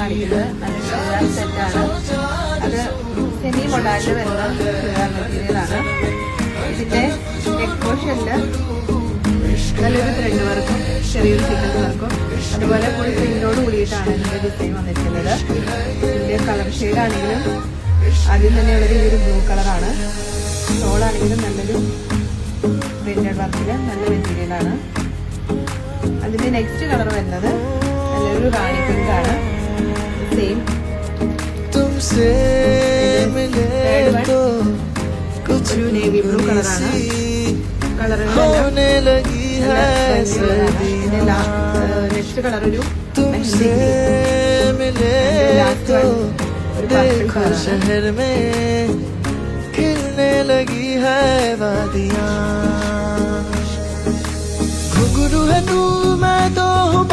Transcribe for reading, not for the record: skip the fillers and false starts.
കാണിക്കുന്നത് നല്ല ചുരിദാർ സെറ്റാണ്. അത് സെമി മൊഡാലിൽ വരുന്ന ചുരിദാർ മെറ്റീരിയലാണ്. ഇതിന്റെ നെക്ക് പോർഷനില് നല്ലൊരു ത്രെഡ് വർക്കും ചെറിയൊരു ചിക്കൻ വർക്കും അതുപോലെ ഫുൾ പ്രിന്റോട് കൂടിയിട്ടാണ് ഇതിന്റെ ഡിസൈൻ വന്നിട്ടുള്ളത്. ഇതിന്റെ കളർ ഷെയ്ഡ് ആണെങ്കിലും ആദ്യം തന്നെയുള്ളത് ഈ ഒരു ബ്ലൂ കളറാണ്. ഷോളാണെങ്കിലും നല്ലൊരു പ്രിന്റഡ് വർക്കില് നല്ല മെറ്റീരിയലാണ്. അതിന്റെ നെക്സ്റ്റ് കളർ വരുന്നത് നല്ലൊരു റാണി പിങ്ക് ആണ്. സെയിം ഒരു നേവി ബ്ലൂ കളറാണ്. നെക്സ്റ്റ് കളർ ഒരു शहर में खिलने लगी है वादियां घुंघरू है तू मैं तो हूँ